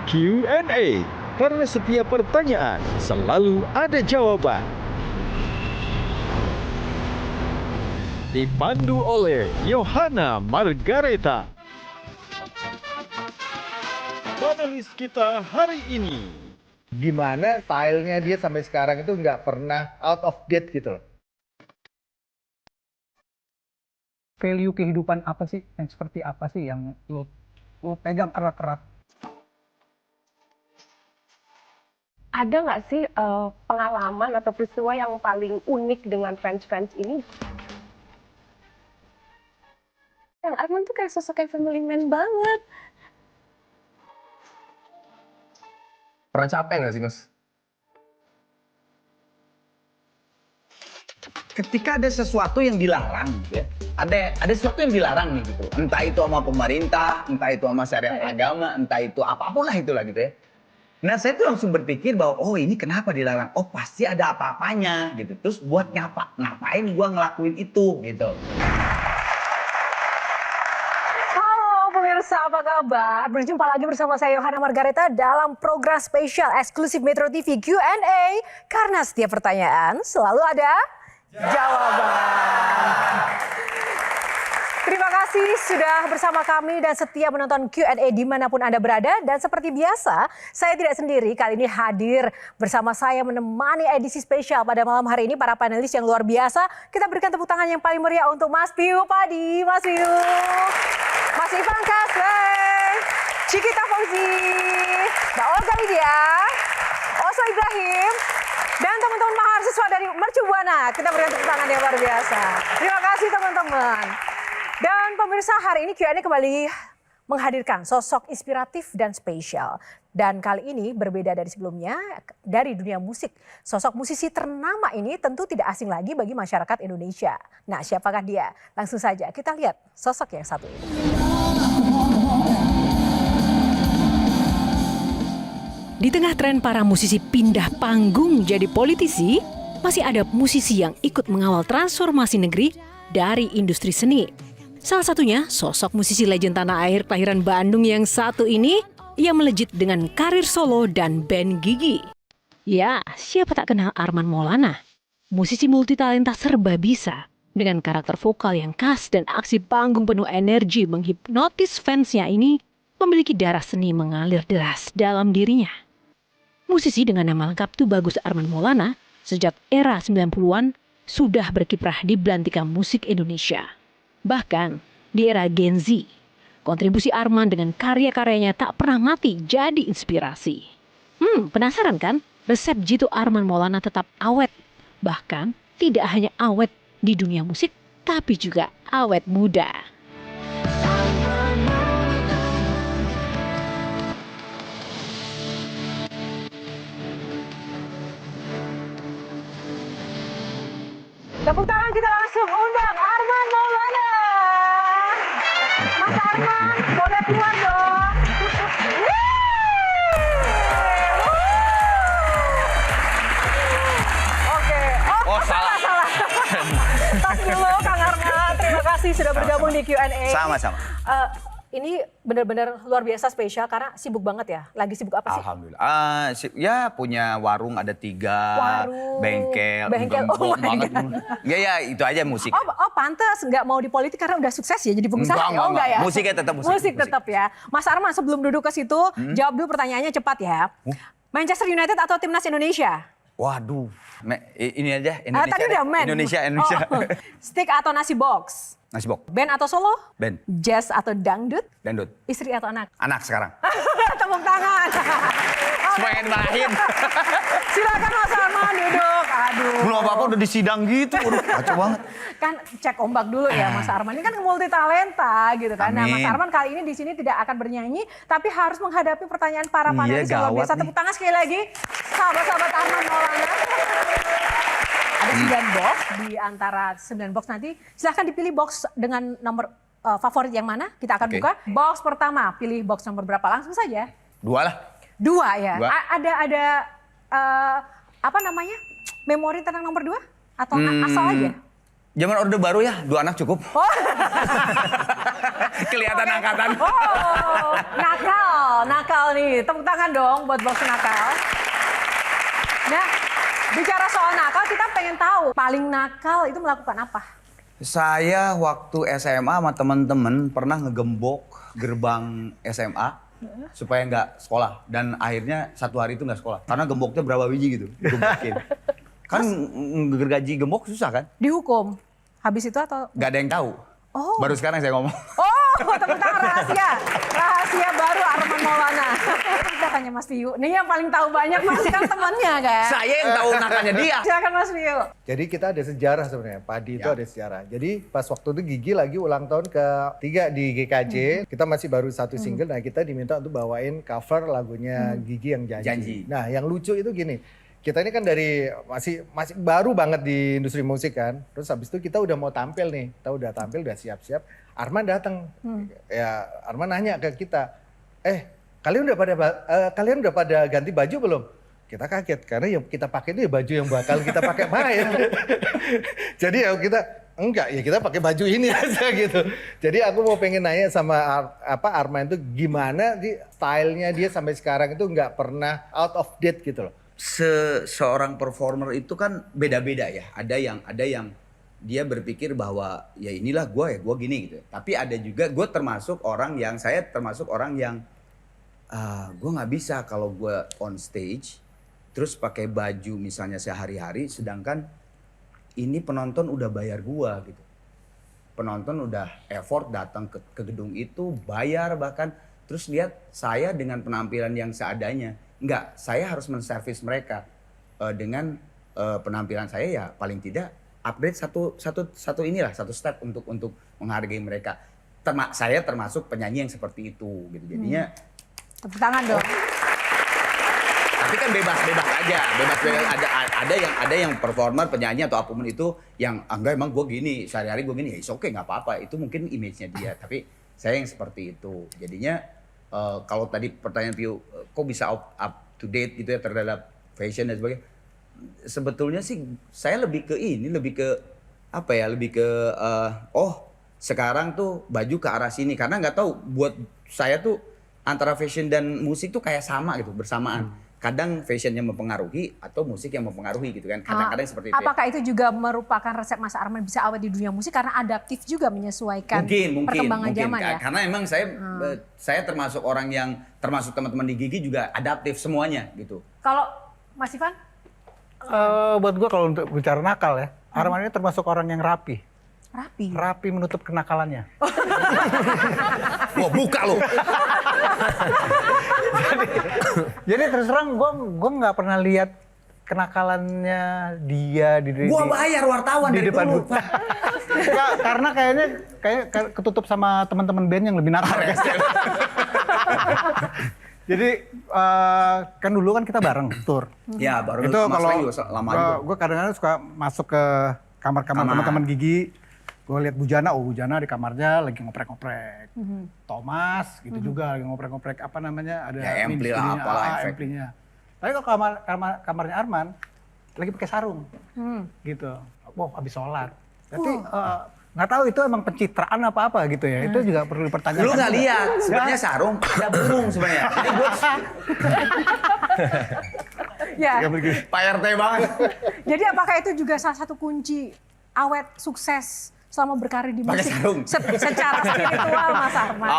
Q&A, karena setiap pertanyaan selalu ada jawaban. Dipandu oleh Yohana Margareta. Panelis kita hari ini. Gimana stylenya dia sampai sekarang itu nggak pernah out of date gitu loh. Value kehidupan apa sih, yang seperti apa sih yang lo pegang erat-erat? Ada nggak sih pengalaman atau peristiwa yang paling unik dengan fans-fans ini? Yang Arman tuh kayak sosok kayak family man banget. Pernah capek nggak sih, Mas? Ketika ada sesuatu yang dilarang, ya, ada sesuatu yang dilarang nih gitu. Entah itu sama pemerintah, entah itu sama syariat agama, entah itu apapun lah itulah gitu ya. Nah saya tuh langsung berpikir bahwa oh ini kenapa dilarang? Oh pasti ada apa-apanya gitu. Terus buat ngapain gua ngelakuin itu gitu. Halo pemirsa, apa kabar? Berjumpa lagi bersama saya Yohana Margareta dalam program spesial eksklusif Metro TV Q&A. Karena setiap pertanyaan selalu ada jawaban. Terima kasih sudah bersama kami dan setia menonton Q&A dimanapun Anda berada. Dan seperti biasa, saya tidak sendiri. Kali ini hadir bersama saya menemani edisi spesial pada malam hari ini para panelis yang luar biasa. Kita berikan tepuk tangan yang paling meriah untuk Mas Piyu Padi, Mas Piyu, Mas Ivan Kaswe, Cikita Fauzi, Mbak Olga Lydia, Oso Ibrahim, dan teman-teman mahasiswa dari Mercu Buana. Kita berikan tepuk tangan yang luar biasa. Terima kasih teman-teman. Dan pemirsa, hari ini Q&A kembali menghadirkan sosok inspiratif dan spesial. Dan kali ini berbeda dari sebelumnya, dari dunia musik. Sosok musisi ternama ini tentu tidak asing lagi bagi masyarakat Indonesia. Nah, siapakah dia? Langsung saja kita lihat sosok yang satu ini. Di tengah tren para musisi pindah panggung jadi politisi, masih ada musisi yang ikut mengawal transformasi negeri dari industri seni. Salah satunya sosok musisi legend tanah air kelahiran Bandung yang satu ini yang melejit dengan karir solo dan band Gigi. Ya, siapa tak kenal Arman Maulana? Musisi multitalenta serba bisa dengan karakter vokal yang khas dan aksi panggung penuh energi menghipnotis fansnya ini memiliki darah seni mengalir deras dalam dirinya. Musisi dengan nama lengkap Tubagus Arman Maulana sejak era 90-an sudah berkiprah di belantika musik Indonesia. Bahkan di era Gen Z, kontribusi Arman dengan karya-karyanya tak pernah mati jadi inspirasi. Penasaran kan? Resep jitu Arman Maulana tetap awet. Bahkan tidak hanya awet di dunia musik, tapi juga awet muda. Tepuk tangan kita langsung undang Arman Maulana. Mas Arman, boleh keluar dong. Oke, oh salah. Tas dulu Kang Arman, terima kasih sudah bergabung di Q&A. Sama-sama. Ini benar-benar luar biasa spesial karena sibuk banget ya. Lagi sibuk apa sih? Alhamdulillah. Ya punya warung ada 3, Warung, bengkel oh my banget. God. Ya itu aja musik. Oh pantas nggak mau di politik karena udah sukses ya jadi pengusaha. Enggak ya? Musiknya tetap musik. Tetap ya. Mas Arman sebelum duduk ke situ jawab dulu pertanyaannya cepat ya. Manchester United atau timnas Indonesia? Waduh, ini aja Tadi udah Indonesia. Oh. Stick atau nasi box? Nasi box. Band atau solo? Band. Jazz atau dangdut? Dangdut. Istri atau anak? Anak sekarang. Tepuk tangan. Semua yang dimarahin. Silakan Mas Arman duduk. Aduh. Belum apa-apa udah di sidang gitu. Waduh, kacau banget. Kan cek ombak dulu ya Mas Arman. Ini kan multi talenta gitu kan. Nah Mas Arman kali ini di sini tidak akan bernyanyi. Tapi harus menghadapi pertanyaan para panelis yang luar biasa. Tepuk tangan sekali lagi. Sahabat-sahabat Arman Maulana. Ada 9 box, di antara 9 box nanti silahkan dipilih box dengan nomor favorit yang mana, kita akan buka. Box pertama, pilih box nomor berapa, langsung saja. 2 lah. 2 ya? 2. Ada apa namanya, memori tentang nomor 2? Atau asal aja? Zaman Orde Baru ya, 2 anak cukup. Oh. Kelihatan angkatan. Oh, nakal nih. Tepuk tangan dong buat Box nakal. Nah, bicara soal nakal, kita pengen tahu paling nakal itu melakukan apa? Saya waktu SMA sama teman-teman pernah ngegembok gerbang SMA supaya nggak sekolah. Dan akhirnya 1 hari itu nggak sekolah. Karena gemboknya berapa biji gitu, gembokin. Kan gergaji gembok susah kan? Dihukum. Habis itu atau? Nggak ada yang tahu. Oh. Baru sekarang saya ngomong. Oh, tepuk tangan rahasia. Rahasia baru Arman Maulana. Kita tanya Mas Viu. Nih yang paling tahu banyak Mas kan temannya kan? Saya yang tahu nakalnya dia. Silakan Mas Viu. Jadi kita ada sejarah sebenarnya. Padi itu ada sejarah. Jadi pas waktu itu Gigi lagi ulang tahun ke-3 di GKJ. Kita masih baru 1 single. Nah kita diminta untuk bawain cover lagunya Gigi yang Janji. Nah yang lucu itu gini. Kita ini kan dari masih baru banget di industri musik kan. Terus habis itu kita udah mau tampil nih. Kita udah tampil, udah siap-siap. Arman datang. Ya Arman nanya ke kita. Kalian udah pada ganti baju belum? Kita kaget karena yang kita pakai itu baju yang bakal kita pakai main. Jadi ya kita enggak, ya kita pakai baju ini aja gitu. Jadi aku mau pengen nanya sama Arman itu gimana stylenya dia sampai sekarang itu nggak pernah out of date gitu loh. Seorang performer itu kan beda-beda ya. Ada yang dia berpikir bahwa ya inilah gue gini gitu. Tapi ada juga saya termasuk orang yang gue nggak bisa kalau gue on stage terus pakai baju misalnya sehari-hari, sedangkan ini penonton udah bayar gue gitu. Penonton udah effort datang ke gedung itu, bayar bahkan, terus lihat saya dengan penampilan yang seadanya. Enggak, saya harus menservis mereka dengan penampilan saya ya paling tidak upgrade satu step untuk menghargai mereka. Saya termasuk penyanyi yang seperti itu gitu. Jadinya tepuk tangan dong. Tapi kan bebas aja. Ada yang performer, penyanyi atau apapun itu yang enggak emang gue gini, sehari-hari gue gini, ya oke nggak apa-apa. Itu mungkin image-nya dia. Tapi saya yang seperti itu. Jadinya kalau tadi pertanyaan Piu, kok bisa up to date gitu ya terhadap fashion dan sebagainya. Sebetulnya sih saya lebih ke sekarang tuh baju ke arah sini. Karena nggak tahu, buat saya tuh antara fashion dan musik tuh kayak sama gitu, bersamaan. Kadang fashionnya mempengaruhi atau musik yang mempengaruhi gitu kan. Kadang-kadang seperti itu. Apakah itu juga merupakan resep Mas Arman bisa awet di dunia musik karena adaptif juga menyesuaikan perkembangan zaman ya? Karena emang saya termasuk orang yang, termasuk teman-teman di Gigi juga adaptif semuanya gitu. Kalau Mas Ivan? Buat gue kalau untuk bicara nakal ya, Arman ini termasuk orang yang rapi. Rapi menutup kenakalannya. Wah, buka loh. Jadi terus terang gue nggak pernah lihat kenakalannya dia Gua bayar wartawan di dari depan dulu. Karena kayak ketutup sama teman-teman band yang lebih nakal. Jadi kan dulu kan kita bareng tour. Ya baru itu kalau lama juga. Gue kadang-kadang suka masuk ke kamar-kamar teman-teman Gigi. Gue lihat Bujana di kamarnya lagi ngoprek-ngoprek. Thomas gitu juga lagi ngoprek-ngoprek apa namanya, ada ya, ampli lah, apalah amplinya. Tapi kalau kamarnya Arman lagi pakai sarung. Gitu. Wow, habis sholat. Berarti nggak tahu itu emang pencitraan apa gitu ya. Itu juga perlu dipertanyakan. Lu nggak lihat sebenarnya sarung ada burung sebenarnya. Jadi gue Ya. Pak RT banget. Jadi apakah itu juga salah satu kunci awet sukses selama berkarir di musik secara spiritual Mas Arman?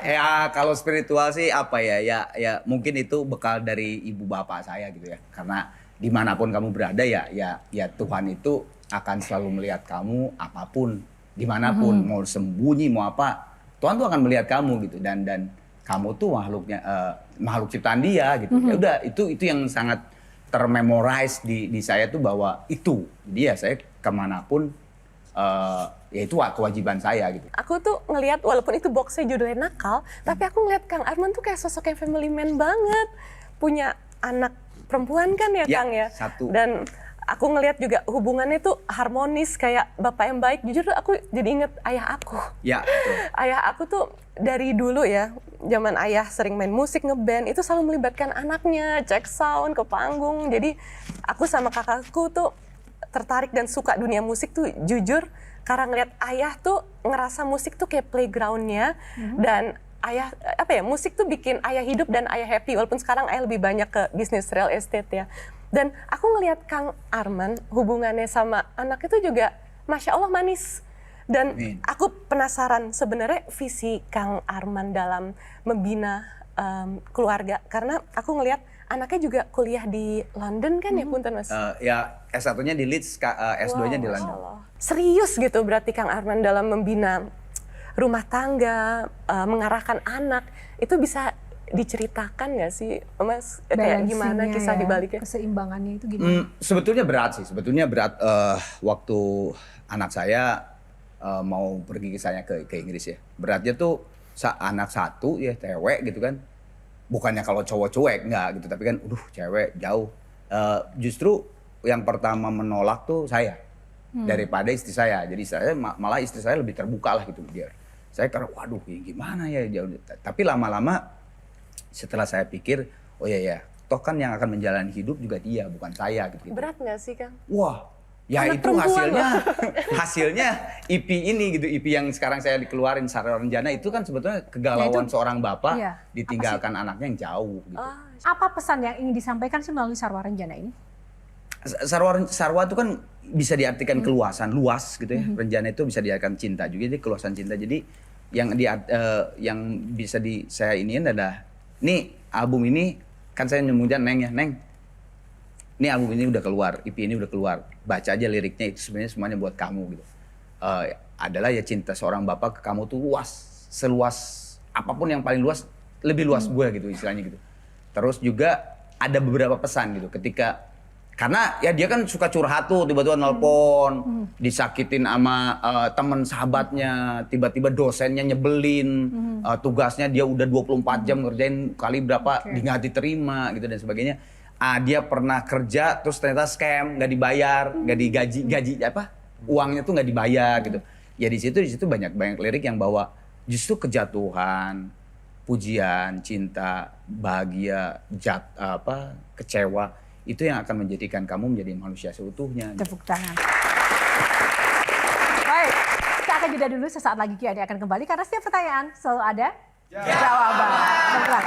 Ya kalau spiritual sih apa ya mungkin itu bekal dari ibu bapak saya gitu ya. Karena dimanapun kamu berada ya Tuhan itu akan selalu melihat kamu apapun, dimanapun, mau sembunyi mau apa, Tuhan tuh akan melihat kamu gitu, dan kamu tuh makhluk ciptaan Dia gitu. Ya udah itu yang sangat termemorize di saya tuh bahwa itu dia, saya kemanapun ya itu kewajiban saya gitu. Aku tuh ngelihat walaupun itu boxnya judulnya nakal, tapi aku ngeliat Kang Arman tuh kayak sosok yang family man banget, punya anak perempuan kan ya Kang ya. Satu. Dan aku ngelihat juga hubungannya tuh harmonis kayak bapak yang baik. Jujur aku jadi inget ayah aku. Ya. Betul. Ayah aku tuh dari dulu ya, zaman ayah sering main musik, ngeband, itu selalu melibatkan anaknya, cek sound ke panggung. Jadi aku sama kakakku tuh tertarik dan suka dunia musik tuh jujur karena ngeliat ayah tuh ngerasa musik tuh kayak playgroundnya dan ayah musik tuh bikin ayah hidup dan ayah happy walaupun sekarang ayah lebih banyak ke bisnis real estate ya. Dan aku ngeliat Kang Arman hubungannya sama anak itu juga Masya Allah manis. Dan aku penasaran sebenarnya visi Kang Arman dalam membina keluarga karena aku ngeliat anaknya juga kuliah di London kan ya punten Mas? Ya S1-nya di Leeds, S2-nya di London. Serius gitu berarti Kang Arman dalam membina rumah tangga, mengarahkan anak, itu bisa diceritakan nggak sih Mas? Kayak gimana kisah di baliknya? Keseimbangannya itu gimana? Sebetulnya berat sih, waktu anak saya mau pergi ke Inggris ya. Beratnya tuh anak satu ya cewek gitu kan. Bukannya kalau cowok cuek enggak gitu, tapi kan cewek jauh. Justru yang pertama menolak tuh saya daripada istri saya. Jadi malah istri saya lebih terbuka lah gitu dia. Saya karena waduh gimana ya jauh. Tapi lama-lama setelah saya pikir, oh ya toh kan yang akan menjalani hidup juga dia bukan saya gitu. Berat nggak sih Kang? Wah. Ya anak itu hasilnya IP ini gitu, IP yang sekarang saya dikeluarin Sarwa Renjana itu kan sebetulnya kegalauan seorang bapak ditinggalkan anaknya yang jauh gitu. Apa pesan yang ingin disampaikan sih melalui Sarwa Renjana ini? Sarwa itu kan bisa diartikan keluasan, luas gitu ya. Renjana itu bisa diartikan cinta juga, jadi keluasan cinta. Jadi yang bisa saya iniin adalah nih album ini kan saya nyambungnya Neng ya, Neng. Ini album ini udah keluar, EP ini udah keluar. Baca aja liriknya, itu sebenarnya semuanya buat kamu gitu. Adalah ya cinta seorang bapak ke kamu tuh luas, seluas apapun yang paling luas, lebih luas gue gitu istilahnya gitu. Terus juga ada beberapa pesan gitu karena ya dia kan suka curhat tuh, tiba-tiba nelpon, disakitin sama teman sahabatnya, tiba-tiba dosennya nyebelin, tugasnya dia udah 24 jam ngerjain kali berapa nggak diterima gitu dan sebagainya. Dia pernah kerja terus ternyata scam, nggak dibayar, nggak digaji uangnya tuh nggak dibayar gitu. Ya di situ banyak lirik yang bawa justru kejatuhan, pujian, cinta, bahagia, kecewa itu yang akan menjadikan kamu menjadi manusia seutuhnya. Tepuk tangan. Baik, kita akan jeda dulu, sesaat lagi Q&A akan kembali karena setiap pertanyaan selalu ada jawaban. Benar.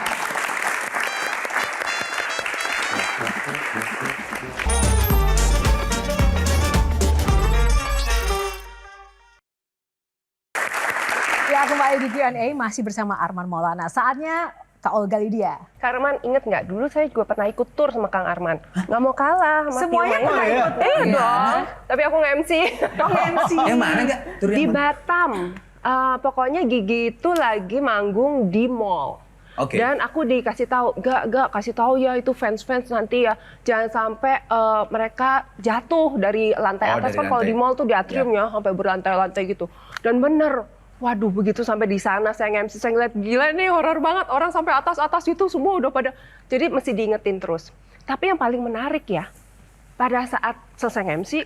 Ya, kembali di Q&A masih bersama Arman Maulana. Saatnya Kak Olga Lydia. Kak Arman inget nggak? Dulu saya juga pernah ikut tur sama Kang Arman. Nggak mau kalah sama Semuanya pernah ikut? Iya dong. Tapi aku nge-MC. Yang mana nggak? Di Batam. Pokoknya Gigi itu lagi manggung di mall. Dan aku dikasih tahu, gak kasih tahu ya itu fans nanti ya jangan sampai mereka jatuh dari lantai atas kan kalau di mall tuh di atrium ya sampai berlantai-lantai gitu. Dan bener, waduh begitu sampai di sana saya nge-MC saya ngeliat gila nih horor banget orang sampai atas itu semua udah pada jadi mesti diingetin terus. Tapi yang paling menarik ya pada saat selesai nge-MC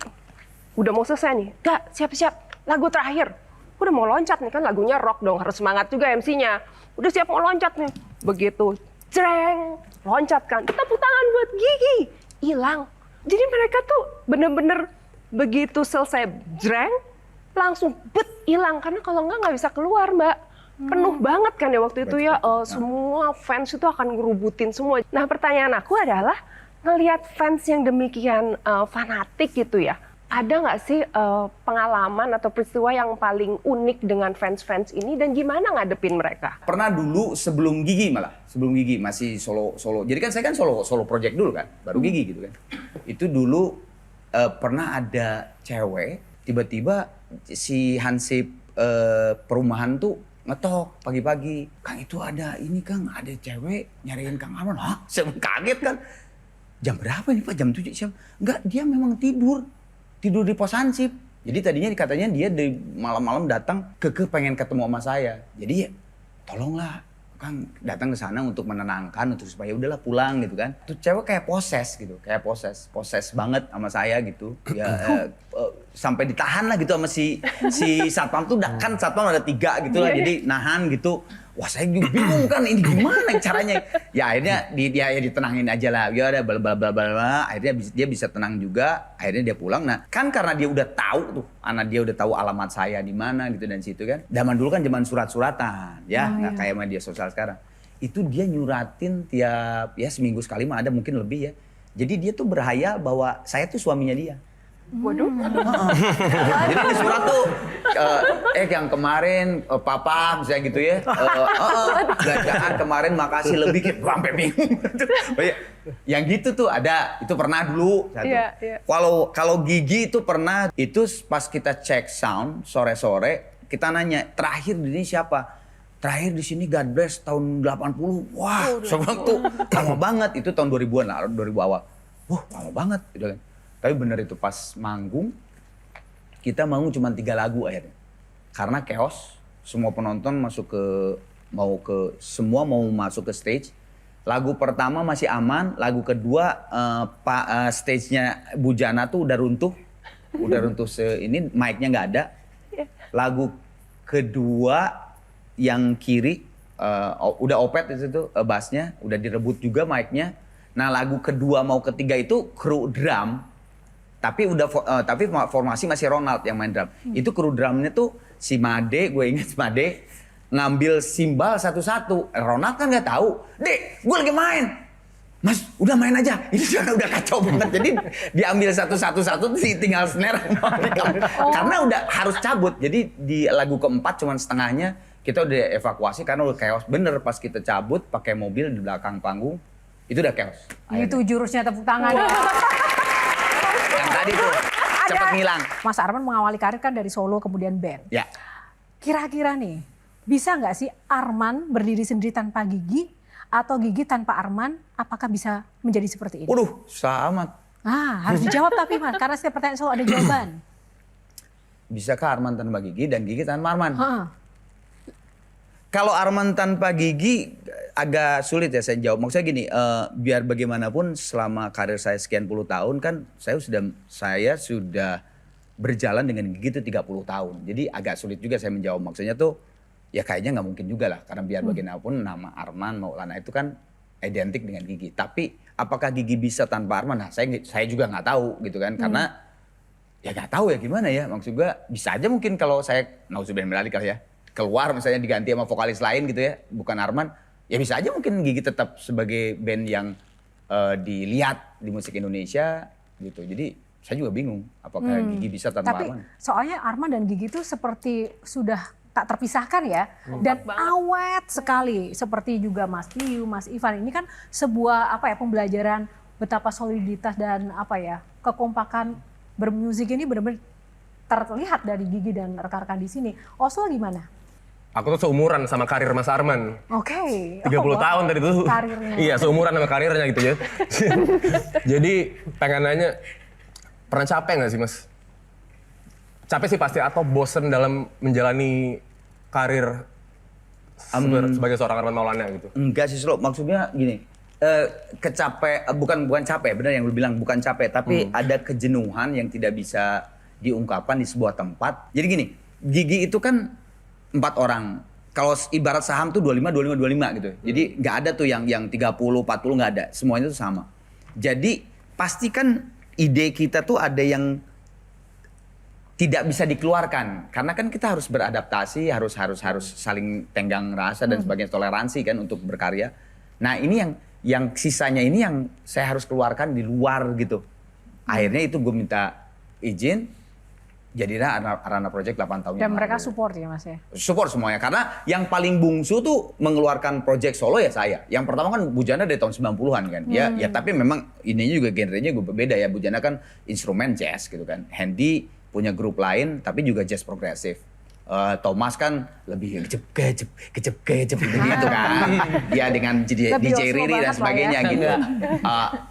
udah mau selesai nih, gak siap-siap lagu terakhir. Udah mau loncat nih kan lagunya rock dong harus semangat juga MC-nya. Udah siap mau loncat nih. Begitu, jreng, loncat kan. Tepuk tangan buat Gigi. Hilang. Jadi mereka tuh bener-bener begitu selesai jreng, langsung hilang. Karena kalau nggak bisa keluar Mbak. Penuh banget kan ya waktu itu ya. Semua fans itu akan ngerubutin semua. Nah pertanyaan aku adalah, ngelihat fans yang demikian fanatik gitu ya. Ada nggak sih pengalaman atau peristiwa yang paling unik dengan fans-fans ini dan gimana ngadepin mereka? Pernah dulu sebelum Gigi masih solo. Jadi kan saya kan solo project dulu kan, baru Gigi gitu kan. Itu dulu pernah ada cewek tiba-tiba si hansip perumahan tuh ngetok pagi-pagi. Kang itu ada ini Kang, ada cewek nyariin Kang Arman. Hah? Saya kaget kan. Jam berapa nih Pak? Jam 7 siang. Enggak, dia memang tidur di pos hansip. Jadi tadinya katanya dia di malam-malam datang pengen ketemu sama saya. Jadi ya, tolonglah Kang datang ke sana untuk menenangkan untuk supaya udahlah pulang gitu kan. Tuh cewek kayak poses gitu, poses banget sama saya gitu. Ya sampai ditahan lah gitu sama si satpam tuh, kan satpam ada 3 gitu lah, jadi nahan gitu. Wah saya juga bingung kan ini gimana caranya. Ya akhirnya dia ya ditenangin aja lah. Ya udah bla bla bla bla. Akhirnya dia bisa tenang juga. Akhirnya dia pulang. Nah kan karena dia udah tahu tuh, anak dia udah tahu alamat saya di mana gitu dan situ kan. Zaman dulu kan zaman surat-suratan ya, nggak kayak media sosial sekarang. Itu dia nyuratin tiap ya seminggu sekali mah ada mungkin lebih ya. Jadi dia tuh berhayal bahwa saya tuh suaminya dia. Waduh. Jadi di surat tuh yang kemarin papa misalnya gitu ya, belanjaan kemarin makasih lebih, gitu sampai bingung. Yang gitu tuh ada, itu pernah dulu satu. Kalau Gigi itu pernah, itu pas kita cek sound sore-sore kita nanya terakhir di sini siapa? Terakhir di sini God Bless tahun 80. Wah, soalnya tuh lama banget, itu tahun 2000-an lah, 2000 awal. Wah, lama banget gitu kan. Tapi bener itu pas manggung, kita manggung cuma 3 lagu akhirnya. Karena chaos, semua penonton semua mau masuk ke stage. Lagu pertama masih aman, lagu kedua stage-nya Bujana tuh udah runtuh. Ini mic-nya nggak ada. Lagu kedua yang kiri, udah opet itu bassnya, udah direbut juga mic-nya. Nah lagu kedua mau ketiga itu kru drum. Tapi formasi masih Ronald yang main drum. Itu kru drumnya tuh si Made, gue inget si Made ngambil simbal satu-satu. Ronald kan nggak tahu. Dek, gue lagi main. Mas, udah main aja. Ini udah kacau banget. Jadi diambil satu-satu tinggal snare. Karena udah harus cabut. Jadi di lagu keempat cuman setengahnya kita udah evakuasi karena udah chaos. Bener pas kita cabut pakai mobil di belakang panggung itu udah chaos. Itu jurusnya tepuk tangan. Yang tadi tuh cepet ngilang. Mas Arman mengawali karir kan dari solo kemudian band. Ya. Kira-kira nih, bisa nggak sih Arman berdiri sendiri tanpa Gigi atau Gigi tanpa Arman? Apakah bisa menjadi seperti ini? Waduh, selamat. Harus dijawab tapi Mas, karena setiap pertanyaan selalu ada jawaban. Bisakah Arman tanpa Gigi dan Gigi tanpa Arman? Kalau Arman tanpa Gigi agak sulit ya saya jawab. Maksudnya gini, biar bagaimanapun selama karir saya sekian puluh tahun kan saya sudah berjalan dengan Gigi itu 30 tahun. Jadi agak sulit juga saya menjawab. Maksudnya tuh ya kayaknya nggak mungkin juga lah. Karena biar bagaimanapun nama Arman Maulana itu kan identik dengan Gigi. Tapi apakah Gigi bisa tanpa Arman? Nah saya juga nggak tahu gitu kan. Karena ya nggak tahu ya gimana ya. Maksud gue bisa aja mungkin kalau saya, nauzubillah min dzalik ya, keluar misalnya diganti sama vokalis lain gitu ya, bukan Arman. Ya bisa aja mungkin Gigi tetap sebagai band yang dilihat di musik Indonesia gitu. Jadi saya juga bingung apakah Gigi bisa tanpa Arman. Soalnya Arman dan Gigi itu seperti sudah tak terpisahkan ya. Dan awet sekali. Seperti juga Mas Tiu, Mas Ivan. Ini kan sebuah pembelajaran betapa soliditas dan kekompakan bermusik ini benar-benar terlihat dari Gigi dan rekan-rekan di sini. Oslo gimana? Aku tuh seumuran sama karir Mas Arman. Oke. 30 tahun tadi tuh. Karirnya. Iya, seumuran sama karirnya gitu ya. Jadi pengen nanya, pernah capek nggak sih Mas? Capek sih pasti, atau bosen dalam menjalani karir sebagai seorang Arman Maulana gitu? Enggak sih Slow, maksudnya gini, bukan capek, benar yang lu bilang bukan capek, tapi ada kejenuhan yang tidak bisa diungkapkan di sebuah tempat. Jadi gini, Gigi itu kan 4 orang. Kalau ibarat saham tuh 25 gitu. Jadi nggak ada tuh yang 30, 40 nggak ada. Semuanya tuh sama. Jadi pasti kan ide kita tuh ada yang tidak bisa dikeluarkan. Karena kan kita harus beradaptasi, harus saling tenggang rasa dan sebagainya, toleransi kan untuk berkarya. Nah, ini yang sisanya ini yang saya harus keluarkan di luar gitu. Akhirnya itu gue minta izin. Jadilah Arana Project 8 tahun dan yang mereka lalu. support ya Mas ya? Support semuanya, karena yang paling bungsu tuh mengeluarkan project solo ya saya. Yang pertama kan Bujana dari tahun 90-an kan. Ya tapi memang ininya juga genrenya gue berbeda ya. Bujana kan instrumen jazz gitu kan. Handy punya grup lain tapi juga jazz progresif. Thomas kan lebih kecep gitu kan. Dia dengan DJ Riri dan sebagainya gitu.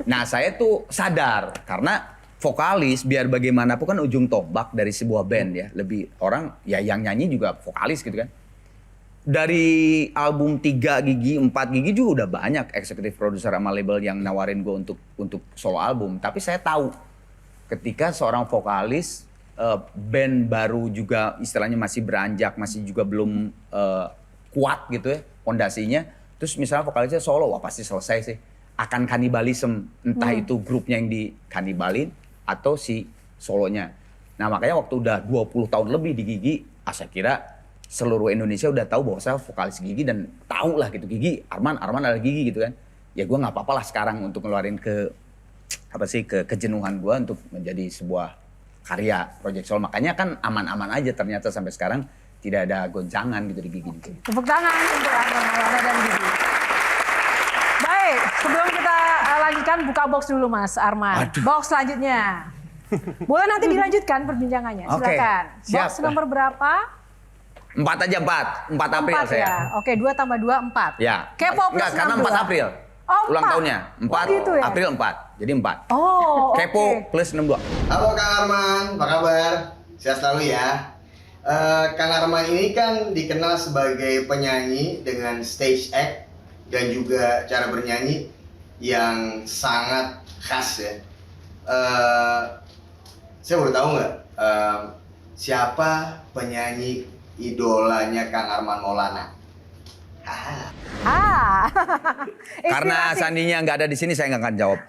Nah saya tuh sadar karena vokalis biar bagaimanapun kan ujung tombak dari sebuah band ya. Lebih orang ya yang nyanyi juga vokalis gitu kan. Dari album 3 Gigi, 4 Gigi juga udah banyak eksekutif produser sama label yang nawarin gue untuk solo album. Tapi saya tahu ketika seorang vokalis band baru juga istilahnya masih beranjak, masih juga belum kuat gitu ya pondasinya. Terus misalnya vokalisnya solo, wah pasti selesai sih. Akan kanibalisme, entah itu grupnya yang dikanibalin atau si solonya. Nah makanya waktu udah 20 tahun lebih di Gigi, saya kira seluruh Indonesia udah tahu bahwa saya vokalis Gigi dan tahu lah gitu Gigi, Arman adalah Gigi gitu kan. Ya gue nggak apa-apa lah sekarang untuk ngeluarin kejenuhan gue untuk menjadi sebuah karya Project Soul. Makanya kan aman-aman aja ternyata sampai sekarang tidak ada goncangan gitu di Gigi. Tepuk tangan untuk Arman Maulana dan Gigi. Baik, sebelum kita lanjutkan buka box dulu Mas Arman. Aduh. Box selanjutnya. Boleh nanti dilanjutkan perbincangannya, silakan. Siap. Box nomor berapa? 4 aja 4 April 4 saya. ya. Oke, 2 tambah 2 4. Ya. Kepo plus Enggak, karena 4 62. April. Oh, Ulang 4. tahunnya. 4 gitu ya? April 4. Jadi 4. Oh, Kepo oke. plus 62. Halo Kang Arman, apa kabar? Sehat selalu ya. Kang Arman ini kan dikenal sebagai penyanyi dengan stage act dan juga cara bernyanyi yang sangat khas ya. Saya baru tahu nggak siapa penyanyi idolanya Kang Arman Maulana? Karena Inspirasi. sandinya nggak ada di sini, saya nggak akan jawab.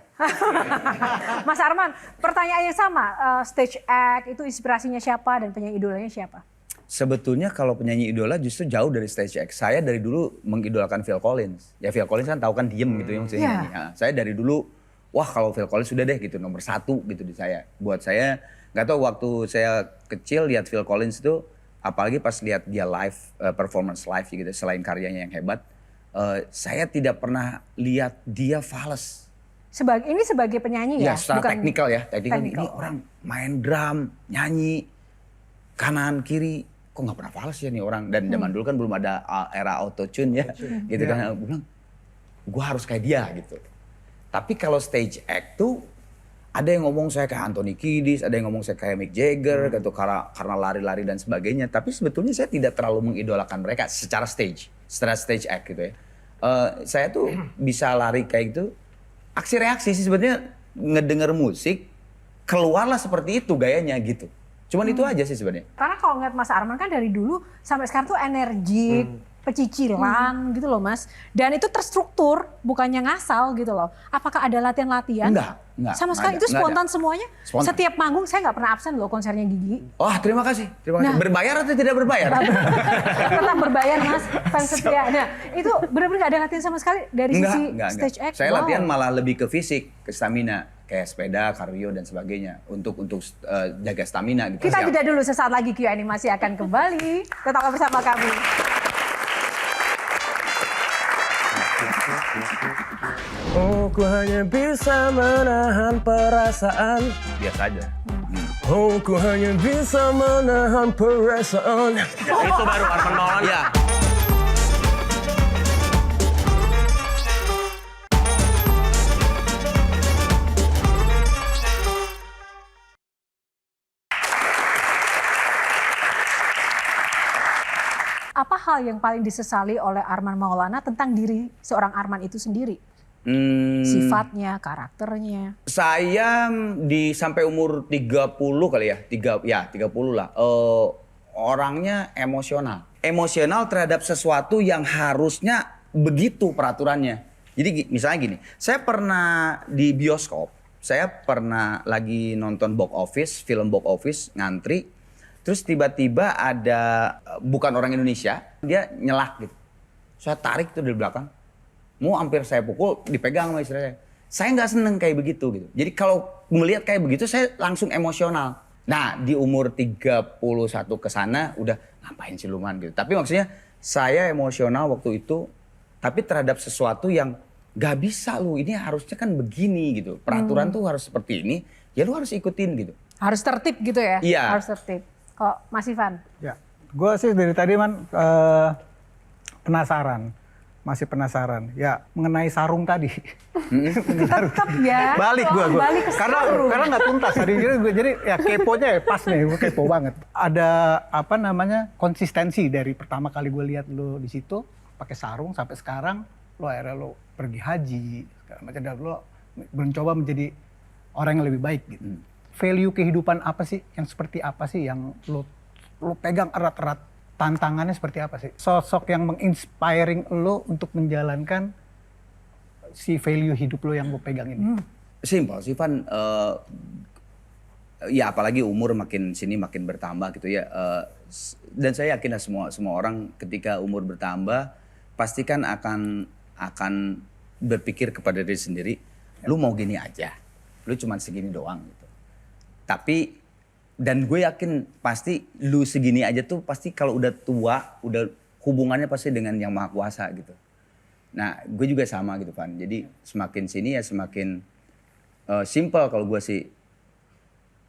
Mas Arman, pertanyaan yang sama. Stage act itu inspirasinya siapa dan penyanyi idolanya siapa? Sebetulnya kalau penyanyi idola justru jauh dari stage act. Saya dari dulu mengidolakan Phil Collins. Ya Phil Collins kan tahu kan diem gitu yang Iya. nyanyi. Nah, saya dari dulu, wah kalau Phil Collins sudah deh gitu nomor 1 gitu di saya. Buat saya, nggak tahu waktu saya kecil lihat Phil Collins itu, apalagi pas lihat dia live, performance live gitu, selain karyanya yang hebat, saya tidak pernah lihat dia fales. Ini sebagai penyanyi ya? Ya, secara teknikal ya. Teknikal. Ini Technical. orang main drum, nyanyi, kanan, kiri. Kok nggak pernah fales ya nih orang. Dan zaman dulu kan belum ada era auto-tune ya. Gitu kan. Gue bilang, gue harus kayak dia gitu. Tapi kalau stage act tuh, ada yang ngomong saya kayak Anthony Kiedis, ada yang ngomong saya kayak Mick Jagger, gitu, karena lari-lari dan sebagainya. Tapi sebetulnya saya tidak terlalu mengidolakan mereka secara stage act gitu ya. Saya tuh bisa lari kayak gitu, aksi reaksi sih sebetulnya ngedenger musik, keluarlah seperti itu gayanya gitu. Cuman itu aja sih sebenarnya. Karena kalau ngeliat Mas Arman kan dari dulu sampai sekarang tuh energik, pecicilan gitu loh Mas. Dan itu terstruktur, bukannya ngasal gitu loh. Apakah ada latihan-latihan? Enggak. Sama sekali Enggak itu ada, spontan semuanya? Spontan. Setiap manggung saya nggak pernah absen loh konsernya Gigi. Wah terima kasih. Nah. Berbayar atau tidak berbayar? Tetap berbayar Mas, fans setia. Nah itu benar-benar nggak ada latihan sama sekali dari sisi stage act? Saya latihan malah lebih ke fisik, ke stamina. Kayak sepeda, kardio dan sebagainya. Untuk jaga stamina gitu. Kita jeda dulu, sesaat lagi Q&A masih akan kembali. Tetaplah bersama kami. Aku hanya bisa menahan perasaan. Biasa aja. Aku hanya bisa menahan perasaan. Itu baru Arman Maulana. Iya. Apa hal yang paling disesali oleh Arman Maulana tentang diri seorang Arman itu sendiri? Sifatnya, karakternya. Saya sampai umur 30 kali ya, 30 lah. Orangnya emosional. Emosional terhadap sesuatu yang harusnya begitu peraturannya. Jadi misalnya gini, saya pernah di bioskop, saya pernah lagi nonton box office, film box office, ngantri. Terus tiba-tiba ada bukan orang Indonesia, dia nyelak gitu. Saya tarik tuh dari belakang. Mau hampir saya pukul, dipegang sama istri saya. Saya nggak seneng kayak begitu gitu. Jadi kalau melihat kayak begitu saya langsung emosional. Nah di umur 31 ke sana udah ngapain siluman gitu. Tapi maksudnya saya emosional waktu itu. Tapi terhadap sesuatu yang gak bisa lu, ini harusnya kan begini gitu. Peraturan tuh harus seperti ini, ya lu harus ikutin gitu. Harus tertib gitu ya? Iya. Harus tertib. Kok Mas Ivan? Ya, gue sih dari tadi penasaran, masih penasaran. Ya mengenai sarung tadi. Tetap ya. Balik gue. Balik ke sarung. Karena nggak tuntas tadi. Jadi ya keponya ya pas nih, gue kepo banget. Ada konsistensi dari pertama kali gue lihat lo di situ pakai sarung sampai sekarang lo akhirnya lo pergi haji, segala macam, dan lo mencoba menjadi orang yang lebih baik gitu. value kehidupan apa sih, yang seperti apa sih yang lo pegang erat-erat, tantangannya seperti apa sih? Sosok yang menginspiring lo untuk menjalankan si value hidup lo yang lo pegang ini. Simpel sih Van, ya apalagi umur makin sini makin bertambah gitu ya. Dan saya yakin lah semua orang ketika umur bertambah pasti kan akan berpikir kepada diri sendiri, lu mau gini aja, lu cuma segini doang gitu. Tapi dan gue yakin pasti lu segini aja tuh pasti kalau udah tua, udah hubungannya pasti dengan yang Maha Kuasa gitu. Nah gue juga sama gitu Van. Jadi semakin sini ya semakin simple kalau gue sih.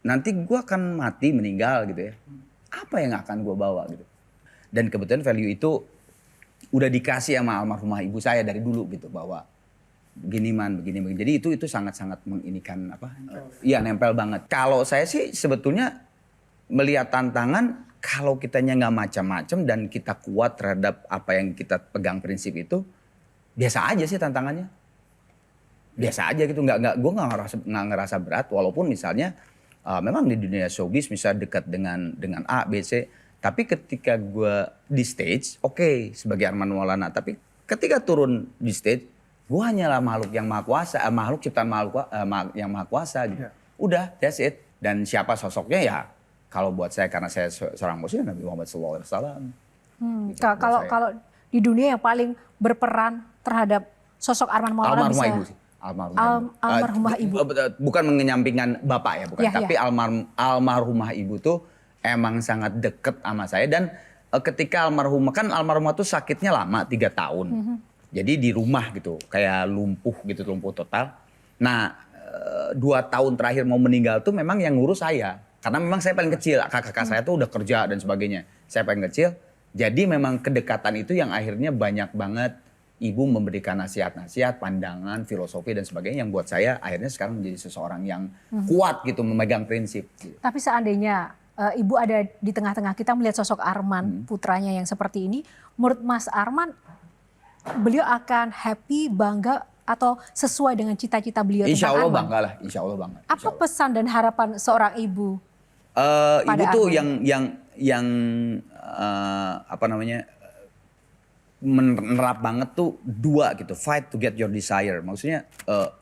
Nanti gue akan mati meninggal gitu ya. Apa yang akan gue bawa gitu. Dan kebetulan value itu udah dikasih sama almarhumah ibu saya dari dulu gitu bahwa begini. Jadi itu sangat-sangat menginikan iya nempel banget. Kalau saya sih sebetulnya melihat tantangan kalau kitanya nggak macam-macam dan kita kuat terhadap apa yang kita pegang prinsip itu biasa aja sih tantangannya. Biasa aja gitu, gue nggak ngerasa berat walaupun misalnya memang di dunia showbiz misalnya dekat dengan A, B, C. Tapi ketika gue di stage, oke, sebagai Arman Maulana. Tapi ketika turun di stage, gue hanyalah makhluk yang maha kuasa, makhluk ciptaan yang maha kuasa gitu. Udah, that's it. Dan siapa sosoknya ya, kalau buat saya karena saya seorang muslim Nabi Muhammad SAW. Gitu, kalau di dunia yang paling berperan terhadap sosok Arman Maulana almarhumah bisa... ibu sih. Almarhumah ibu. Bukan mengenyampingkan bapak ya, bukan. Tapi almarhumah ibu tuh emang sangat deket sama saya. Dan ketika almarhumah tuh sakitnya lama 3 tahun. Jadi di rumah gitu, kayak lumpuh total. Nah 2 tahun terakhir mau meninggal tuh memang yang ngurus saya. Karena memang saya paling kecil, kakak saya tuh udah kerja dan sebagainya. Saya paling kecil, jadi memang kedekatan itu yang akhirnya banyak banget ibu memberikan nasihat-nasihat, pandangan, filosofi dan sebagainya yang buat saya akhirnya sekarang menjadi seseorang yang kuat gitu memegang prinsip. Gitu. Tapi seandainya ibu ada di tengah-tengah kita melihat sosok Arman putranya yang seperti ini, menurut Mas Arman beliau akan happy, bangga atau sesuai dengan cita-cita beliau Insya tentang Allah Arman? bangga lah, Insya Allah bangga. Apa pesan dan harapan seorang ibu? Ibu tuh Arman? yang menerap banget tuh 2 gitu, fight to get your desire. Maksudnya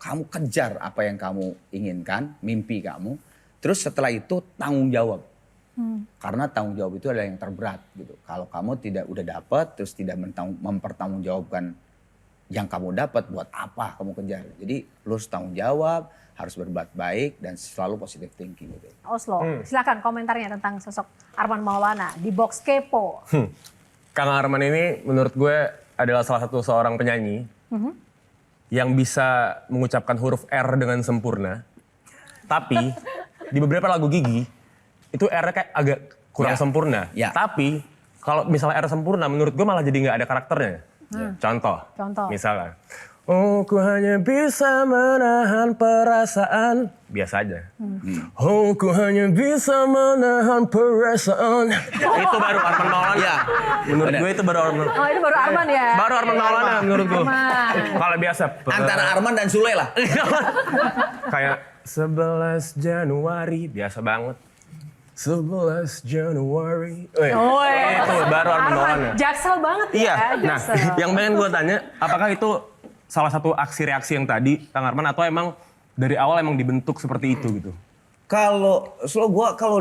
kamu kejar apa yang kamu inginkan, mimpi kamu. Terus setelah itu tanggung jawab. Karena tanggung jawab itu adalah yang terberat gitu. Kalau kamu udah dapat terus tidak mempertanggungjawabkan yang kamu dapat, buat apa kamu kejar? Jadi lu harus tanggung jawab, harus berbuat baik dan selalu positive thinking gitu. Oslo, silakan komentarnya tentang sosok Arman Maulana di Box Kepo. Kang Arman ini menurut gue adalah salah satu seorang penyanyi yang bisa mengucapkan huruf R dengan sempurna. Tapi di beberapa lagu Gigi itu R-nya kayak agak kurang sempurna. Tapi kalau misalnya R sempurna menurut gue malah jadi nggak ada karakternya. Contoh. Misalnya. Oh, ku hanya bisa menahan perasaan. Biasa aja. Oh, ku hanya bisa menahan perasaan. Itu baru Arman Maulana. Ya. Menurut gue itu baru Arman. Oh, itu baru Arman ya? Baru Arman Maulana menurut gue. Kalau biasa. Antara Arman dan Sule lah. Kayak 11 Januari. Biasa banget. 11 Januari. Itu baru Arman Maulana. Jaksel banget ya. Iya. Nah, Jaksel. yang pengen gue tanya, apakah itu salah satu aksi reaksi yang tadi Kang Arman atau emang dari awal emang dibentuk seperti itu gitu? Kalau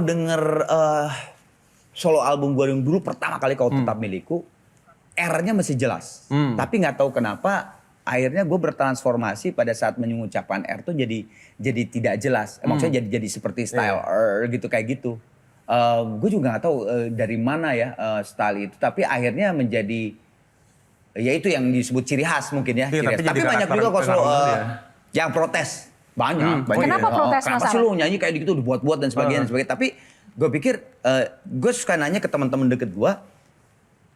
denger solo album gue yang dulu pertama kali Kau Tetap Milikku, R-nya masih jelas. Tapi nggak tahu kenapa akhirnya gue bertransformasi pada saat mengucapkan R tuh jadi tidak jelas. Maksudnya jadi seperti style gitu kayak gitu. Gue juga nggak tahu dari mana ya style itu. Tapi akhirnya menjadi ya itu yang disebut ciri khas mungkin ya. Iya, tapi banyak juga kalau yang protes. Banyak. Kenapa protes kenapa sih lu nyanyi kayak gitu dibuat-buat dan sebagainya. Tapi gue pikir gue suka nanya ke teman-teman deket gue.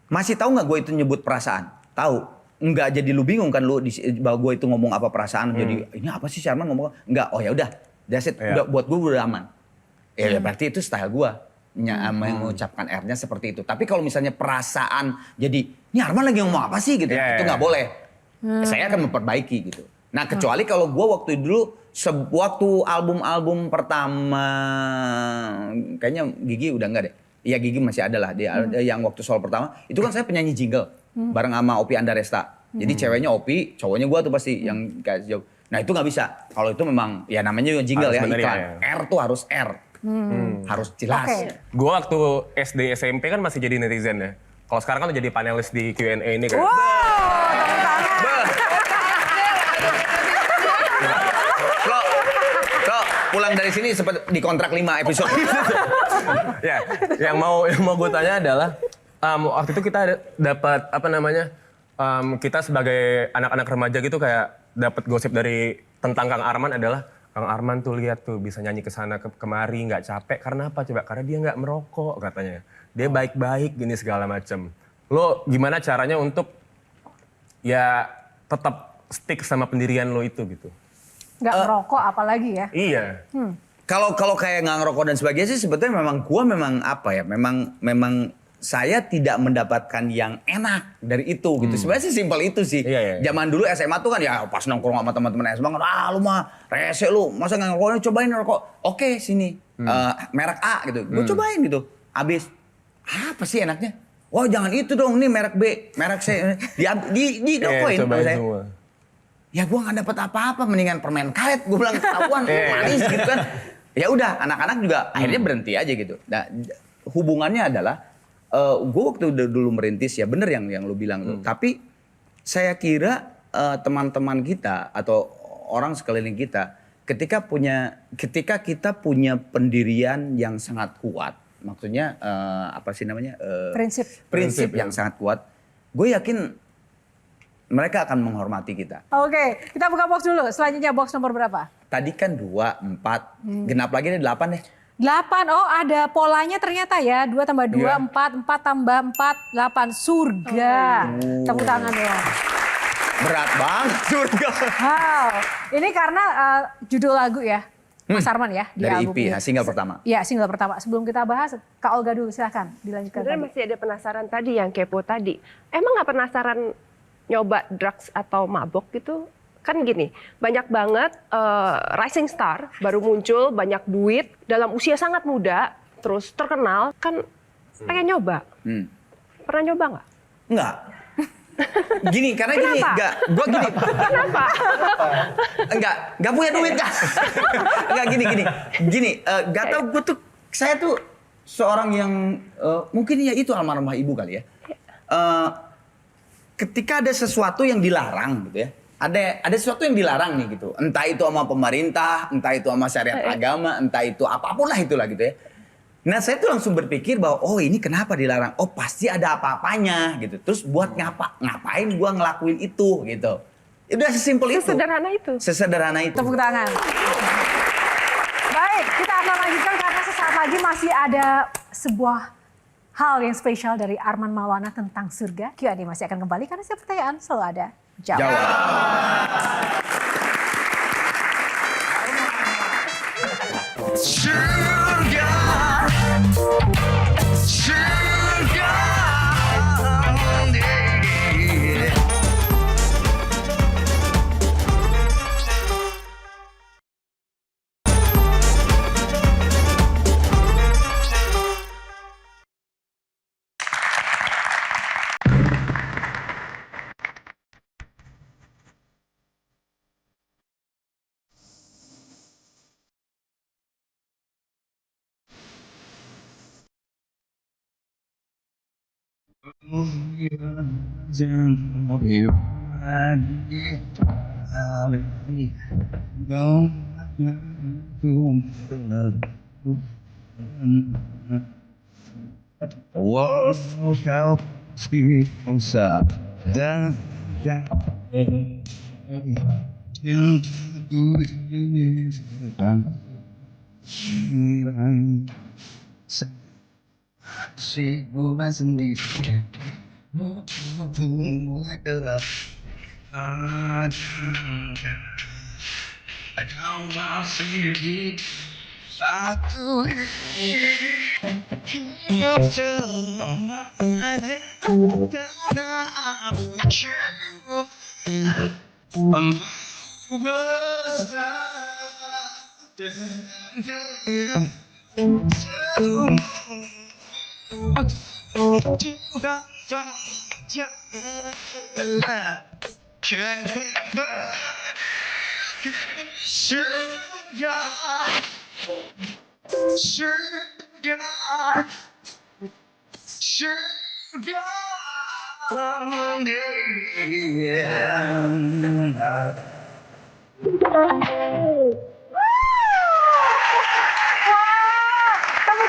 Masih tahu nggak gue itu nyebut perasaan? Tahu. Enggak jadi lu bingung kan lu bahwa gue itu ngomong apa perasaan. Jadi ini apa sih Arman ngomong? Enggak. Oh ya udah. That's it. Udah, buat gue udah aman. Ya berarti itu style gue. Mengucapkan R-nya seperti itu. Tapi kalau misalnya perasaan jadi, ini Arman lagi ngomong apa sih gitu. Itu nggak boleh. Saya akan memperbaiki gitu. Nah kecuali kalau gue waktu dulu waktu album-album pertama, kayaknya Gigi udah enggak deh. Iya Gigi masih ada lah, yang waktu solo pertama, itu kan saya penyanyi jingle bareng sama Opi Andaresta. Jadi ceweknya Opi, cowoknya gua tuh pasti yang kayak jauh. Nah itu nggak bisa, kalau itu memang ya namanya juga jingle harus ya, iklan. Ya. R tuh harus R, harus jelas. Okay. Gua waktu SD SMP kan masih jadi netizen ya. Kalau sekarang kan udah jadi panelis di Q&A ini kan. Wow, tepuk tangan. Lo pulang dari sini sempat dikontrak 5 episode. Ya, yang mau gue tanya adalah waktu itu kita dapat apa namanya, kita sebagai anak-anak remaja gitu kayak dapat gosip dari tentang Kang Arman adalah Kang Arman tuh lihat tuh bisa nyanyi kesana kemari nggak capek karena apa coba? Karena dia nggak merokok katanya. Dia baik-baik gini segala macam. Lo gimana caranya untuk ya tetap stick sama pendirian lo itu gitu? Nggak merokok apalagi ya? Iya. Kalau kayak nggak ngerokok dan sebagainya sih sebetulnya memang apa ya? Memang saya tidak mendapatkan yang enak dari itu gitu. Sebenarnya sih simpel itu sih. Iya. Zaman dulu SMA tuh kan ya pas nongkrong sama teman-teman SMA kan, lu mah rese lu, masa nggak ngerokok, cobain ngerokok. Oke sini, merek A gitu. Gue cobain gitu. Abis, apa sih enaknya? Wah jangan itu dong, nih merek B, merek C. Di dokoin sama saya. Semua. Ya gue nggak dapat apa-apa, mendingan permen karet. Gue bilang ketahuan, manis gitu kan. Ya udah, anak-anak juga akhirnya berhenti aja gitu. Nah, hubungannya adalah gue waktu dulu merintis ya bener yang lu bilang tuh. Tapi saya kira teman-teman kita atau orang sekeliling kita ketika kita punya pendirian yang sangat kuat, maksudnya apa sih namanya prinsip yang sangat kuat, gue yakin mereka akan menghormati kita. Oke, kita buka box dulu. Selanjutnya box nomor berapa? Tadi kan 2, 4, genap lagi nih 8 deh. 8, oh ada polanya ternyata ya. 2 tambah 2, 4, 4 tambah 4, 8. Surga. Tepuk tangan dong. Berat banget surga. Wow, ini karena judul lagu ya, Mas Arman ya. Di dari album EP ya, single pertama. Iya, single pertama. Sebelum kita bahas, Kak Olga dulu silahkan dilanjutkan. Sebenarnya masih ada penasaran tadi yang kepo tadi. Emang nggak penasaran nyoba drugs atau mabok gitu? Kan gini, banyak banget rising star baru muncul, banyak duit dalam usia sangat muda, terus terkenal, kan pengen nyoba. Pernah nyoba nggak? Enggak. Gini, karena gini, enggak, gue gini. Kenapa? Enggak punya duit kan? Enggak gini, gak tau gue tuh, saya tuh seorang yang mungkin ya itu almarhumah ibu kali ya. Ketika ada sesuatu yang dilarang gitu ya, ada sesuatu yang dilarang nih gitu, entah itu sama pemerintah, entah itu sama syariat agama, entah itu apapun lah itulah gitu ya. Nah saya tuh langsung berpikir bahwa oh ini kenapa dilarang? Oh pasti ada apa-apanya gitu. Terus buat ngapain gua ngelakuin itu gitu. Udah sesimpel itu. Sesederhana itu. Tepuk tangan. Baik, kita akan lanjutkan karena sesaat lagi masih ada sebuah hal yang spesial dari Arman Maulana tentang surga. Q&A masih akan kembali karena setiap pertanyaan selalu ada jawab. Surga, surga. Si bulan sendiri mulai gelap. Kau masih satu Tepuk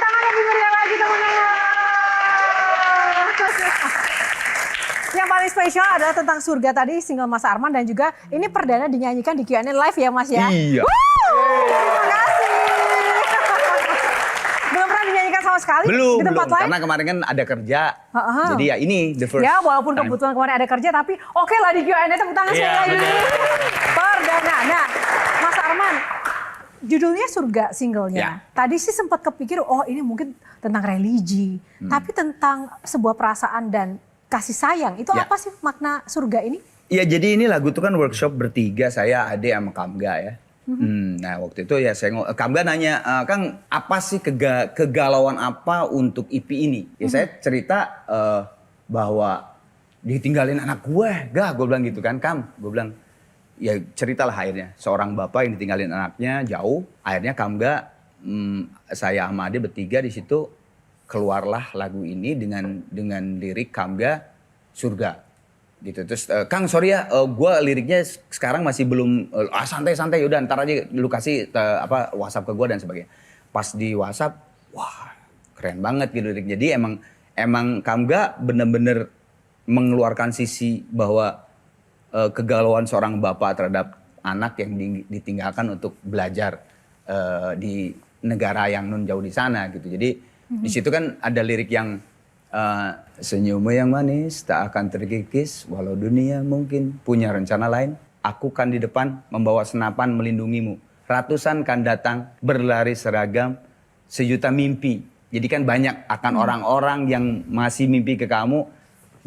tangan lebih meriah lagi teman-teman. Yang paling spesial adalah tentang surga tadi, single Mas Arman, dan juga ini perdana dinyanyikan di Q&A live ya Mas ya? Iya. Terima kasih. Belum pernah dinyanyikan sama sekali Belum, di tempat lain? karena kemarin kan ada kerja. Uh-huh. Jadi ya ini the first. Ya walaupun time. kebetulan kemarin ada kerja, tapi oke lah di Q&A, tepuk tangan sekali Iya, lagi. Perdana. Nah, Mas Arman, judulnya Surga singlenya. Ya. Tadi sih sempat kepikir, oh ini mungkin tentang religi. Tapi tentang sebuah perasaan dan kasih sayang. Itu Ya. apa sih makna surga ini? Ya jadi ini lagu tuh kan workshop bertiga, saya, Ade sama Kamga ya. Nah waktu itu ya saya Kamga nanya, Kang apa sih kegalauan apa untuk EP ini? Ya saya cerita bahwa ditinggalin anak gue bilang gitu kan Kam. Gue bilang ya ceritalah akhirnya. Seorang bapak yang ditinggalin anaknya jauh, akhirnya Kamga, saya sama Ade bertiga di situ keluarlah lagu ini dengan lirik Kamga Surga. Gitu. Terus Kang sorry ya, gue liriknya sekarang masih belum santai-santai, udah ntar aja lu kasih WhatsApp ke gue dan sebagainya. Pas di WhatsApp, wah keren banget gitu liriknya. Jadi emang Kamga bener-bener mengeluarkan sisi bahwa kegalauan seorang bapak terhadap anak yang ditinggalkan untuk belajar di negara yang nun jauh di sana gitu. Jadi di situ kan ada lirik yang senyummu yang manis tak akan terkikis walau dunia mungkin punya rencana lain. Aku kan di depan membawa senapan melindungimu. Ratusan kan datang berlari seragam sejuta mimpi. Jadi kan banyak akan orang-orang yang masih mimpi ke kamu.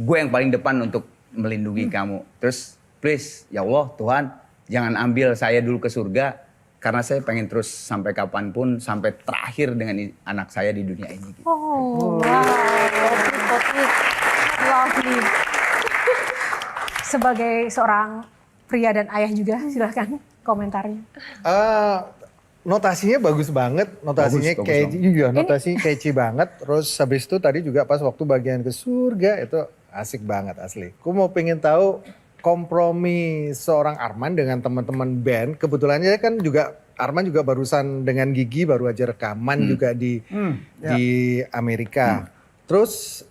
Gue yang paling depan untuk melindungi kamu. Terus please ya Allah Tuhan jangan ambil saya dulu ke surga. Karena saya pengen terus sampai kapanpun, sampai terakhir dengan anak saya di dunia ini. Gitu. Oh, wow. Lovely. Sebagai seorang pria dan ayah juga, silahkan komentarnya. Notasinya bagus banget, notasinya Bagus catchy juga, notasi catchy banget. Terus habis itu tadi juga pas waktu bagian ke surga itu asik banget asli. Aku mau pengen tahu kompromi seorang Arman dengan teman-teman band. Kebetulannya kan juga Arman juga barusan dengan Gigi baru aja rekaman juga di Amerika. Terus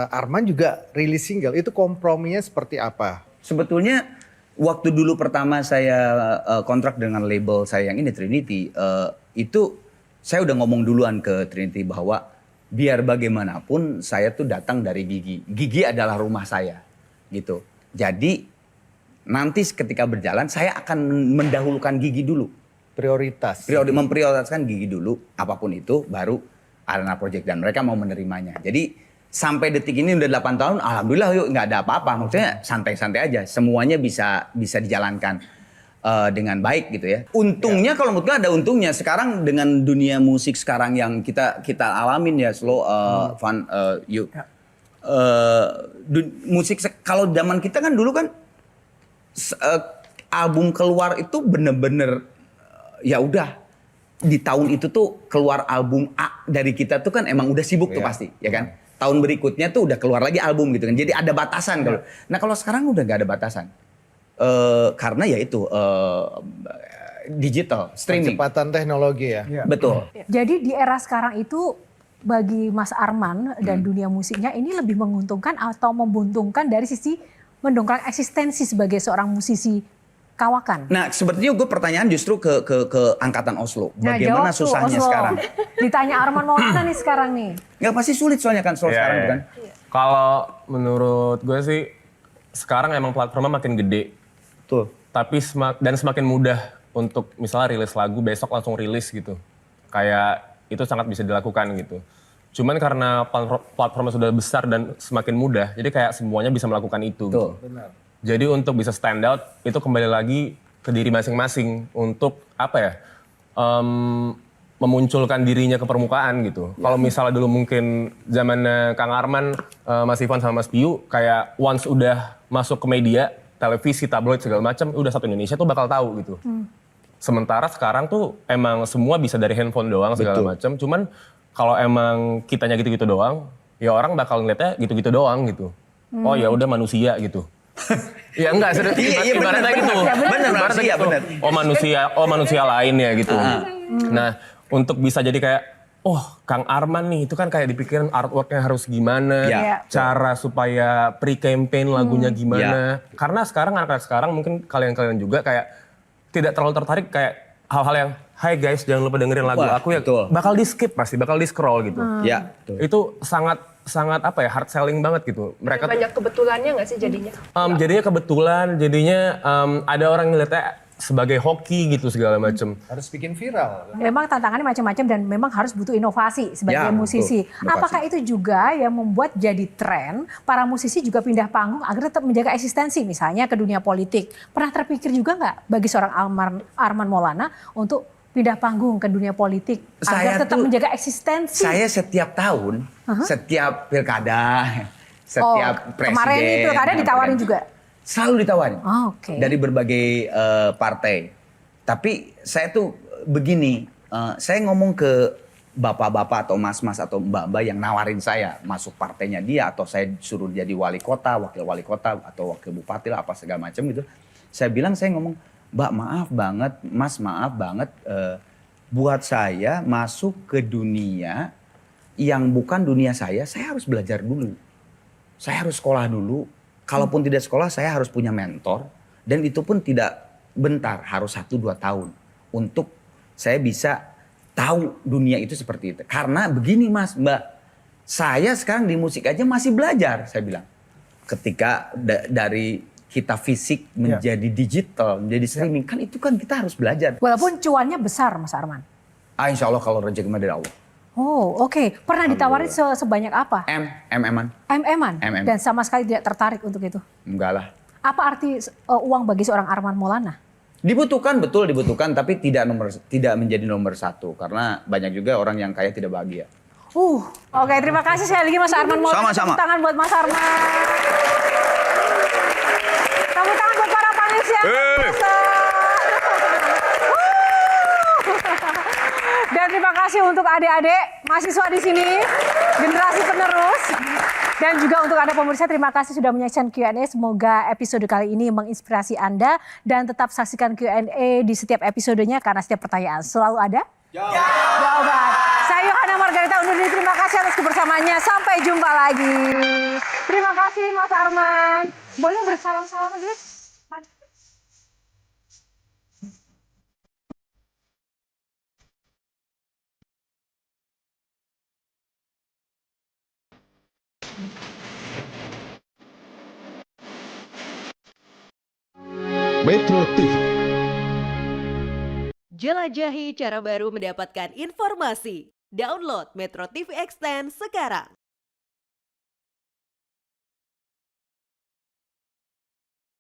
Arman juga rilis single. Itu komprominya seperti apa? Sebetulnya waktu dulu pertama saya kontrak dengan label saya yang ini Trinity, itu saya udah ngomong duluan ke Trinity bahwa biar bagaimanapun saya tuh datang dari Gigi. Gigi adalah rumah saya gitu. Jadi nanti ketika berjalan saya akan mendahulukan Gigi dulu. Prioritas. Memprioritaskan Gigi dulu, apapun itu baru Arena Project dan mereka mau menerimanya. Jadi sampai detik ini udah 8 tahun, alhamdulillah yuk nggak ada apa-apa. Maksudnya santai-santai aja, semuanya bisa dijalankan dengan baik gitu ya. Untungnya kalau menurut gue ada untungnya. Sekarang dengan dunia musik sekarang yang kita alamin ya slow, fun, musik kalau zaman kita kan dulu kan album keluar itu bener-bener ya udah di tahun itu tuh keluar album A dari kita tuh kan emang udah sibuk tuh pasti ya kan. Tahun berikutnya tuh udah keluar lagi album gitu kan. Jadi ada batasan kalau. Nah kalau sekarang udah gak ada batasan. Karena ya itu digital streaming. Kecepatan teknologi ya. Betul. Jadi di era sekarang itu bagi Mas Arman dan dunia musiknya ini lebih menguntungkan atau membuntungkan dari sisi mendongkrak eksistensi sebagai seorang musisi kawakan? Nah, sepertinya gue pertanyaan justru ke angkatan Oslo. Nah, Bagaimana jawab tuh, susahnya Oslo. sekarang? Ditanya Arman mau mana nih sekarang nih? Nggak pasti sulit soalnya kan Oslo sekarang kan. Kalau menurut gue sih sekarang emang platformnya makin gede. Tuh. Tapi semakin mudah untuk misalnya rilis lagu besok langsung rilis gitu. Kayak itu sangat bisa dilakukan gitu. Cuman karena platformnya sudah besar dan semakin mudah, jadi kayak semuanya bisa melakukan itu. Gitu. Benar. Jadi untuk bisa stand out itu kembali lagi ke diri masing-masing untuk apa ya? memunculkan dirinya ke permukaan gitu. Kalau misalnya dulu mungkin zamannya Kang Arman, Mas Ivan sama Mas Piyu kayak once udah masuk ke media, televisi, tabloid segala macam, udah satu Indonesia tuh bakal tahu gitu. Sementara sekarang tuh emang semua bisa dari handphone doang segala macam. Cuman kalau emang kitanya gitu-gitu doang, ya orang bakal ngeliatnya gitu-gitu doang gitu. Oh ya udah manusia gitu. Ya enggak, ibaratnya gitu. Bener, manusia, bener. Oh manusia lain ya gitu. Nah, untuk bisa jadi kayak, oh Kang Arman nih, itu kan kayak dipikirin artworknya harus gimana, cara supaya pre-campaign lagunya gimana. Karena sekarang anak-anak sekarang mungkin kalian-kalian juga kayak tidak terlalu tertarik kayak hal-hal yang, hai guys jangan lupa dengerin lagu aku ya, bakal di skip pasti, bakal di scroll gitu. Itu sangat apa ya, hard selling banget gitu. Mereka banyak kebetulannya nggak sih jadinya? Jadinya kebetulan, ada orang ngeliatnya sebagai hoki gitu segala macem. Harus bikin viral. Memang tantangannya macam-macam dan memang harus butuh inovasi sebagai musisi. Apakah itu juga yang membuat jadi tren para musisi juga pindah panggung agar tetap menjaga eksistensi, misalnya ke dunia politik? Pernah terpikir juga nggak bagi seorang Arman Maulana untuk pindah panggung ke dunia politik agar tetap menjaga eksistensi? Saya setiap tahun, setiap pilkada, setiap presiden. Kemarin ini pilkada ditawarin juga? Selalu ditawarin. Dari berbagai partai. Tapi saya tuh begini, saya ngomong ke bapak-bapak atau mas-mas atau mbak-mbak yang nawarin saya masuk partainya dia, atau saya suruh jadi wali kota, wakil wali kota, atau wakil bupati lah apa segala macam gitu. Saya ngomong, Mbak maaf banget, Mas maaf banget, buat saya masuk ke dunia yang bukan dunia saya harus belajar dulu. Saya harus sekolah dulu. Kalaupun tidak sekolah, saya harus punya mentor. Dan itu pun tidak bentar, harus 1-2 tahun. Untuk saya bisa tahu dunia itu seperti itu. Karena begini Mas, Mbak, saya sekarang di musik aja masih belajar, saya bilang. Ketika dari kita fisik menjadi digital, menjadi streaming, kan itu kan kita harus belajar. Walaupun cuannya besar Mas Arman. Insya Allah kalau rezeki dari Allah. Oh oke. Pernah ditawarin sebanyak apa? MM-an. MM-an? Dan sama sekali tidak tertarik untuk itu? Enggak lah. Apa arti uang bagi seorang Arman Maulana? Dibutuhkan, betul dibutuhkan, tapi tidak menjadi nomor 1. Karena banyak juga orang yang kaya tidak bahagia. Oke, terima kasih sekali lagi Mas Arman Maulana. Sama-sama. Tepuk tangan buat Mas Arman. Tepuk tangan buat para panelis yang dan terima kasih untuk adik-adik mahasiswa di sini, generasi penerus. Dan juga untuk Anda pemirsa, terima kasih sudah menyaksikan Q&A. Semoga episode kali ini menginspirasi Anda. Dan tetap saksikan Q&A di setiap episodenya karena setiap pertanyaan selalu ada jawaban. Saya Yohana Margarita undur diri. Terima kasih atas kebersamaannya. Sampai jumpa lagi. Terima kasih Mas Arman. Boleh bersalam-salam guys? Metro TV. Jelajahi cara baru mendapatkan informasi. Download Metro TV Extend sekarang.